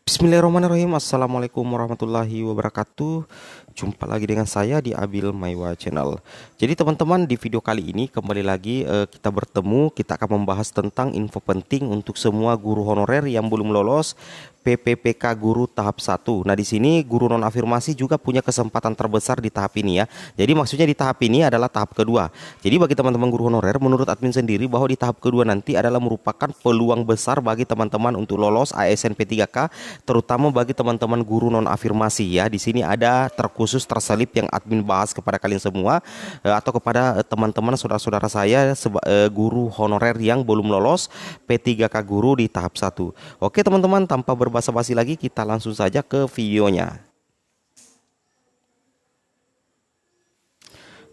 Bismillahirrahmanirrahim. Assalamualaikum warahmatullahi wabarakatuh. Jumpa lagi dengan saya di Abil Maiwa Channel. Jadi teman-teman, di video kali ini kembali lagi kita bertemu. Kita akan membahas tentang info penting untuk semua guru honorer yang belum lolos PPPK Guru tahap 1. Nah, di sini guru non afirmasi juga punya kesempatan terbesar di tahap ini ya. Jadi maksudnya di tahap ini adalah tahap kedua. Jadi bagi teman-teman guru honorer, menurut admin sendiri bahwa di tahap kedua nanti adalah merupakan peluang besar bagi teman-teman untuk lolos ASN P3K, terutama bagi teman-teman guru non afirmasi ya. Di sini ada terkhusus terselip yang admin bahas kepada kalian semua atau kepada teman-teman saudara-saudara saya guru honorer yang belum lolos P3K Guru di tahap 1. Oke teman-teman, tanpa berbasa-basi lagi kita langsung saja ke videonya.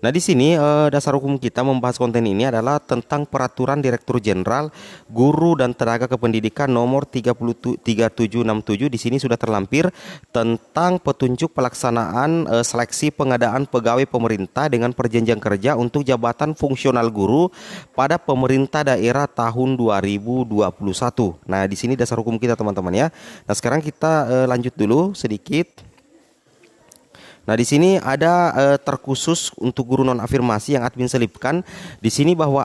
Nah, di sini dasar hukum kita membahas konten ini adalah tentang Peraturan Direktur Jenderal Guru dan Tenaga Kependidikan nomor 3767. Di sini sudah terlampir tentang petunjuk pelaksanaan seleksi pengadaan pegawai pemerintah dengan perjanjian kerja untuk jabatan fungsional guru pada pemerintah daerah tahun 2021. Nah, di sini dasar hukum kita teman-teman ya. Nah, sekarang kita lanjut dulu sedikit. Nah, di sini ada terkhusus untuk guru non afirmasi yang admin selipkan di sini bahwa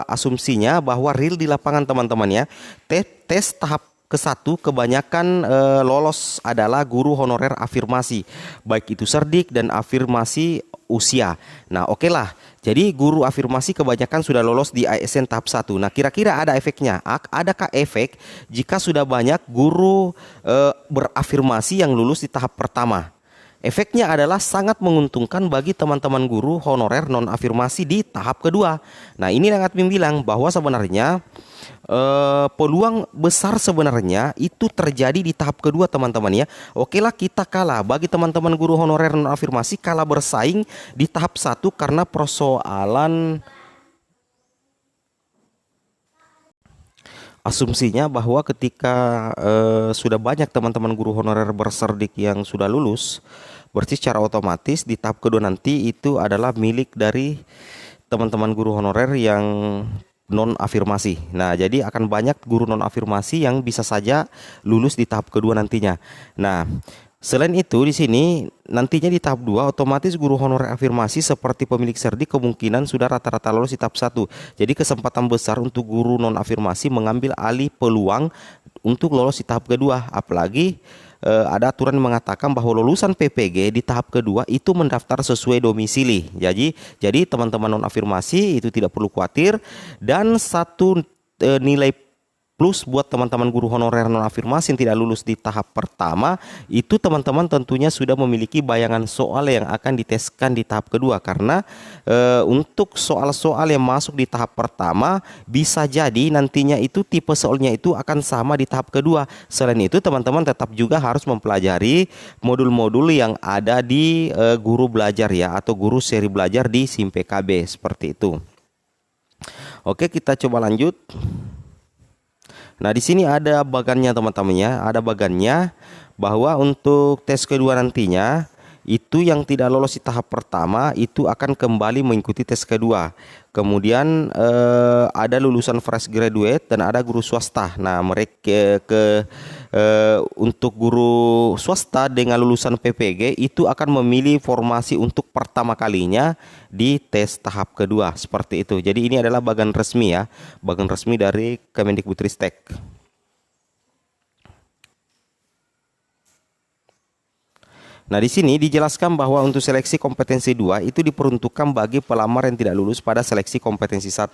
asumsinya bahwa real di lapangan teman-teman ya. Tes tahap ke-1 kebanyakan lolos adalah guru honorer afirmasi, baik itu cerdik dan afirmasi usia. Nah, oke lah. Jadi guru afirmasi kebanyakan sudah lolos di ASN tahap 1. Nah, kira-kira ada efeknya? Adakah efek jika sudah banyak guru berafirmasi yang lulus di tahap pertama? Efeknya adalah sangat menguntungkan bagi teman-teman guru honorer non-afirmasi di tahap kedua. Nah, ini yang admin bilang bahwa sebenarnya peluang besar sebenarnya itu terjadi di tahap kedua teman-teman ya. Oke lah, kita kalah bagi teman-teman guru honorer non-afirmasi kalah bersaing di tahap 1 karena persoalan asumsinya bahwa ketika sudah banyak teman-teman guru honorer berserdik yang sudah lulus, berarti secara otomatis di tahap kedua nanti itu adalah milik dari teman-teman guru honorer yang non afirmasi. Nah, jadi akan banyak guru non afirmasi yang bisa saja lulus di tahap kedua nantinya. Nah, selain itu di sini nantinya di tahap 2 otomatis guru honorer afirmasi seperti pemilik serdi kemungkinan sudah rata-rata lolos di tahap 1. Jadi kesempatan besar untuk guru non afirmasi mengambil alih peluang untuk lolos di tahap kedua. Apalagi ada aturan yang mengatakan bahwa lulusan PPG di tahap kedua itu mendaftar sesuai domisili. Jadi teman-teman non afirmasi itu tidak perlu khawatir, dan satu nilai plus buat teman-teman guru honorer non afirmasi yang tidak lulus di tahap pertama, itu teman-teman tentunya sudah memiliki bayangan soal yang akan diteskan di tahap kedua. Karena untuk soal-soal yang masuk di tahap pertama bisa jadi nantinya itu tipe soalnya itu akan sama di tahap kedua. Selain itu teman-teman tetap juga harus mempelajari modul-modul yang ada di guru belajar ya, atau guru seri belajar di SIM PKB seperti itu. Oke, kita coba lanjut. Nah, di sini ada bagannya teman-teman ya. Ada bagannya bahwa untuk tes kedua nantinya itu yang tidak lolos di tahap pertama itu akan kembali mengikuti tes kedua. Kemudian ada lulusan fresh graduate dan ada guru swasta. Nah, mereka untuk guru swasta dengan lulusan PPG itu akan memilih formasi untuk pertama kalinya di tes tahap kedua seperti itu. Jadi ini adalah bagan resmi ya, bagan resmi dari Kemendikbudristek. Nah, di sini dijelaskan bahwa untuk seleksi kompetensi 2 itu diperuntukkan bagi pelamar yang tidak lulus pada seleksi kompetensi 1.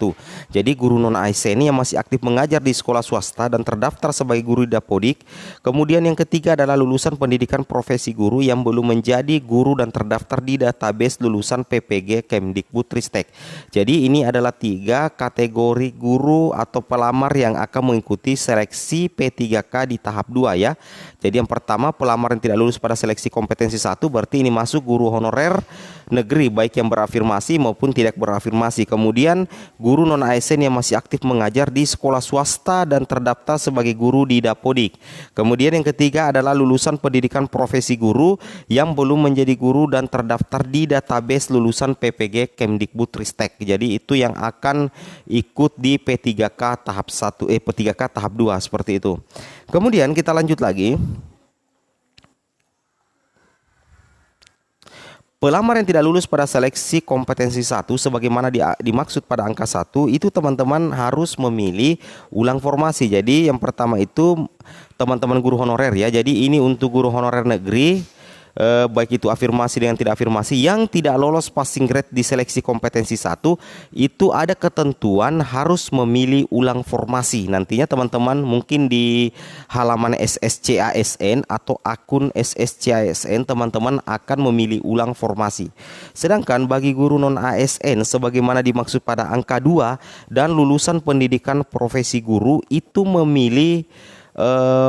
Jadi guru non ASN yang masih aktif mengajar di sekolah swasta dan terdaftar sebagai guru di Dapodik. Kemudian yang ketiga adalah lulusan pendidikan profesi guru yang belum menjadi guru dan terdaftar di database lulusan PPG Kemdikbudristek. Jadi ini adalah 3 kategori guru atau pelamar yang akan mengikuti seleksi P3K di tahap 2 ya. Jadi yang pertama, pelamar yang tidak lulus pada seleksi kompetensi kompetensi 1 berarti ini masuk guru honorer negeri baik yang berafirmasi maupun tidak berafirmasi. Kemudian guru non ASN yang masih aktif mengajar di sekolah swasta dan terdaftar sebagai guru di Dapodik. Kemudian yang ketiga adalah lulusan pendidikan profesi guru yang belum menjadi guru dan terdaftar di database lulusan PPG Kemdikbudristek. Jadi itu yang akan ikut di P3K tahap 1 P3K tahap 2 seperti itu. Kemudian kita lanjut lagi. Pelamar yang tidak lulus pada seleksi kompetensi 1 sebagaimana dimaksud pada angka 1 itu teman-teman harus memilih ulang formasi. Jadi yang pertama itu teman-teman guru honorer ya. Jadi ini untuk guru honorer negeri baik itu afirmasi dengan tidak afirmasi yang tidak lolos passing grade di seleksi kompetensi 1 itu ada ketentuan harus memilih ulang formasi. Nantinya teman-teman mungkin di halaman SSCASN atau akun SSCASN teman-teman akan memilih ulang formasi. Sedangkan bagi guru non ASN sebagaimana dimaksud pada angka 2 dan lulusan pendidikan profesi guru itu memilih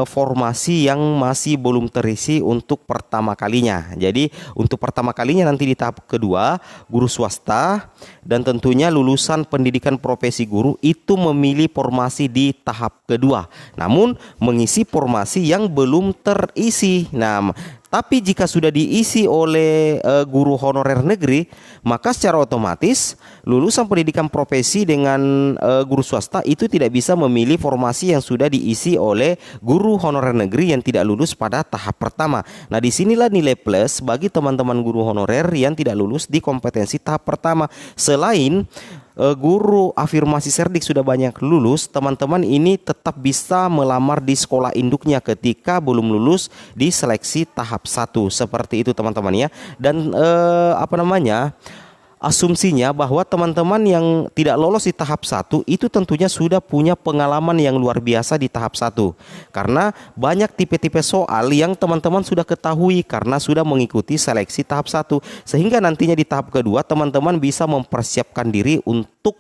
formasi yang masih belum terisi untuk pertama kalinya. Jadi untuk pertama kalinya nanti di tahap kedua guru swasta dan tentunya lulusan pendidikan profesi guru itu memilih formasi di tahap kedua. Namun mengisi formasi yang belum terisi. Nah, tapi jika sudah diisi oleh guru honorer negeri, maka secara otomatis lulusan pendidikan profesi dengan guru swasta itu tidak bisa memilih formasi yang sudah diisi oleh guru honorer negeri yang tidak lulus pada tahap pertama. Nah, disinilah nilai plus bagi teman-teman guru honorer yang tidak lulus di kompetensi tahap pertama. Selain guru afirmasi serdik sudah banyak lulus, teman-teman ini tetap bisa melamar di sekolah induknya ketika belum lulus di seleksi tahap 1 seperti itu teman-teman ya. Dan asumsinya bahwa teman-teman yang tidak lolos di tahap 1 itu tentunya sudah punya pengalaman yang luar biasa di tahap 1. Karena banyak tipe-tipe soal yang teman-teman sudah ketahui karena sudah mengikuti seleksi tahap 1. Sehingga nantinya di tahap kedua teman-teman bisa mempersiapkan diri untuk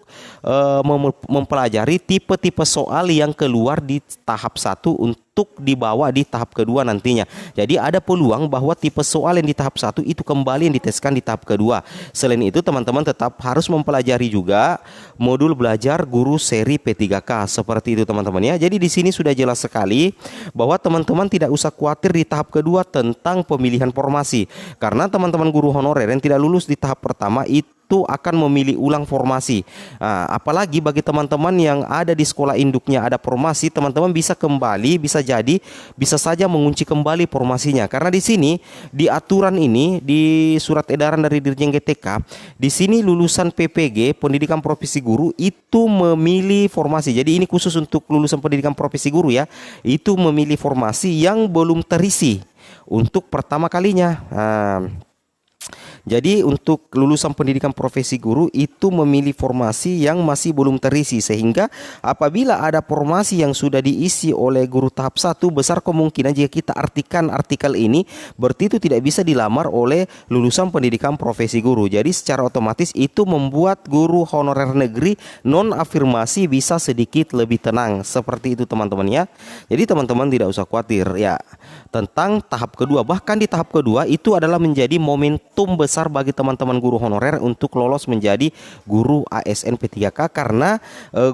mempelajari tipe-tipe soal yang keluar di tahap 1 untuk dibawa di tahap kedua nantinya. Jadi ada peluang bahwa tipe soal yang di tahap 1 itu kembali yang diteskan di tahap kedua. Selain itu teman-teman tetap harus mempelajari juga modul belajar guru seri P3K seperti itu teman-teman ya. Jadi di sini sudah jelas sekali bahwa teman-teman tidak usah khawatir di tahap kedua tentang pemilihan formasi. Karena teman-teman guru honorer yang tidak lulus di tahap pertama itu akan memilih ulang formasi. Nah, apalagi bagi teman-teman yang ada di sekolah induknya ada formasi, teman-teman bisa kembali, bisa saja mengunci kembali formasinya. Karena di sini di aturan ini di surat edaran dari Dirjen GTK, di sini lulusan PPG pendidikan profesi guru itu memilih formasi. Jadi ini khusus untuk lulusan pendidikan profesi guru ya, itu memilih formasi yang belum terisi untuk pertama kalinya. Jadi untuk lulusan pendidikan profesi guru itu memilih formasi yang masih belum terisi, sehingga apabila ada formasi yang sudah diisi oleh guru tahap 1, besar kemungkinan jika kita artikan artikel ini berarti itu tidak bisa dilamar oleh lulusan pendidikan profesi guru. Jadi secara otomatis itu membuat guru honorer negeri non afirmasi bisa sedikit lebih tenang. Seperti itu teman-teman ya. Jadi teman-teman tidak usah khawatir ya tentang tahap kedua. Bahkan di tahap kedua itu adalah menjadi momentum besar bagi teman-teman guru honorer untuk lolos menjadi guru ASN P3K, karena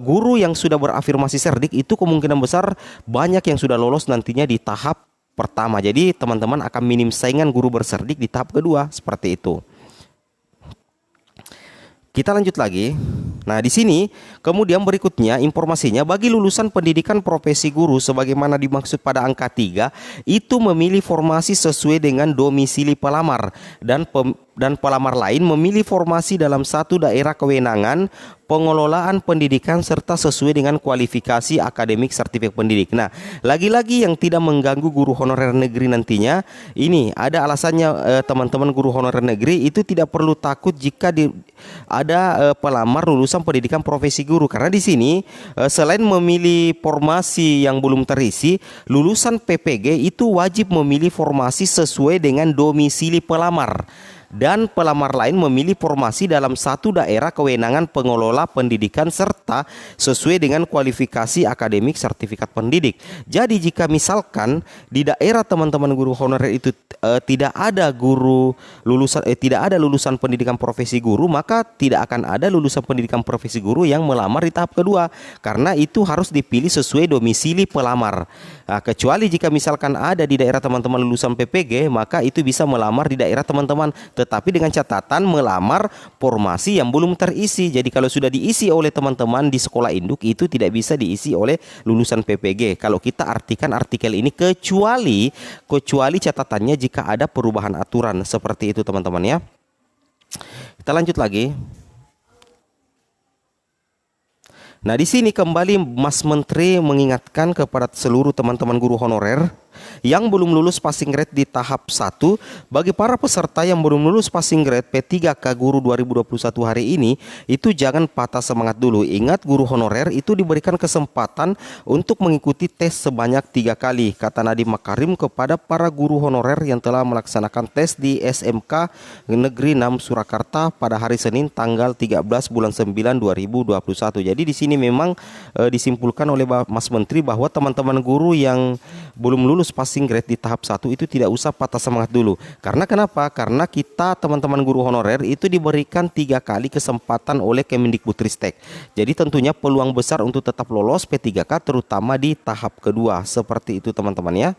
guru yang sudah berafirmasi serdik itu kemungkinan besar banyak yang sudah lolos nantinya di tahap pertama. Jadi teman-teman akan minim saingan guru berserdik di tahap kedua seperti itu. Kita lanjut lagi. Nah, di sini kemudian berikutnya informasinya bagi lulusan pendidikan profesi guru sebagaimana dimaksud pada angka 3 itu memilih formasi sesuai dengan domisili pelamar dan pelamar lain memilih formasi dalam satu daerah kewenangan pengelolaan pendidikan serta sesuai dengan kualifikasi akademik sertifikat pendidik. Nah, lagi-lagi yang tidak mengganggu guru honorer negeri nantinya, ini ada alasannya teman-teman guru honorer negeri itu tidak perlu takut jika ada pelamar lulusan pendidikan profesi guru, karena di sini selain memilih formasi yang belum terisi, lulusan PPG itu wajib memilih formasi sesuai dengan domisili pelamar. dan pelamar lain memilih formasi dalam satu daerah kewenangan pengelola pendidikan serta sesuai dengan kualifikasi akademik sertifikat pendidik. Jadi jika misalkan di daerah teman-teman guru honorer itu tidak ada lulusan pendidikan profesi guru, maka tidak akan ada lulusan pendidikan profesi guru yang melamar di tahap kedua, karena itu harus dipilih sesuai domisili pelamar. Nah, kecuali jika misalkan ada di daerah teman-teman lulusan PPG, maka itu bisa melamar di daerah teman-teman, tetapi dengan catatan melamar formasi yang belum terisi. Jadi kalau sudah diisi oleh teman-teman di sekolah induk, itu tidak bisa diisi oleh lulusan PPG. Kalau kita artikan artikel ini, kecuali catatannya jika ada perubahan aturan, seperti itu teman-teman ya. Kita lanjut lagi. Nah, di sini kembali Mas Menteri mengingatkan kepada seluruh teman-teman guru honorer yang belum lulus passing grade di tahap 1, bagi para peserta yang belum lulus passing grade P3K Guru 2021 hari ini, itu jangan patah semangat dulu. Ingat, guru honorer itu diberikan kesempatan untuk mengikuti tes sebanyak 3 kali, kata Nadiem Makarim kepada para guru honorer yang telah melaksanakan tes di SMK Negeri 6 Surakarta pada hari Senin tanggal 13 bulan 9 2021. Jadi di sini memang disimpulkan oleh Mas Menteri bahwa teman-teman guru yang belum lulus passing grade di tahap 1 itu tidak usah patah semangat dulu. Karena kenapa? Karena kita teman-teman guru honorer itu diberikan 3 kali kesempatan oleh Kemendikbudristek. Jadi tentunya peluang besar untuk tetap lolos P3K terutama di tahap kedua. Seperti itu teman-teman ya.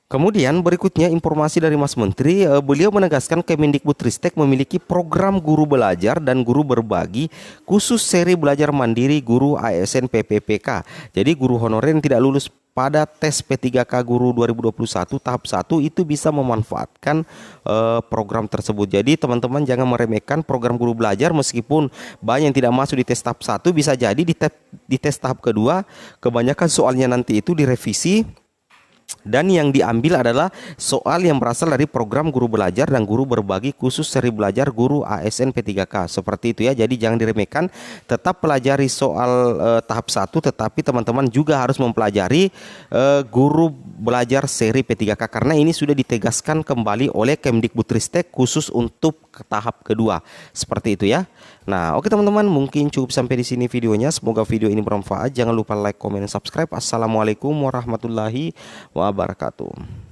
Kemudian berikutnya informasi dari Mas Menteri, beliau menegaskan Kemendikbudristek memiliki program guru belajar dan guru berbagi khusus seri belajar mandiri guru ASN PPPK. Jadi guru honorer yang tidak lulus pada tes P3K Guru 2021 tahap 1 itu bisa memanfaatkan program tersebut. Jadi teman-teman jangan meremehkan program guru belajar, meskipun banyak yang tidak masuk di tes tahap 1, bisa jadi di tes tahap kedua kebanyakan soalnya nanti itu direvisi dan yang diambil adalah soal yang berasal dari program guru belajar dan guru berbagi khusus seri belajar guru ASN P3K. Seperti itu ya. Jadi jangan diremehkan, tetap pelajari soal tahap 1, tetapi teman-teman juga harus mempelajari guru belajar seri P3K, karena ini sudah ditegaskan kembali oleh Kemdikbudristek khusus untuk tahap kedua. Seperti itu ya. Nah, oke teman-teman, mungkin cukup sampai di sini videonya. Semoga video ini bermanfaat. Jangan lupa like, comment, dan subscribe. Assalamualaikum warahmatullahi wabarakatuh.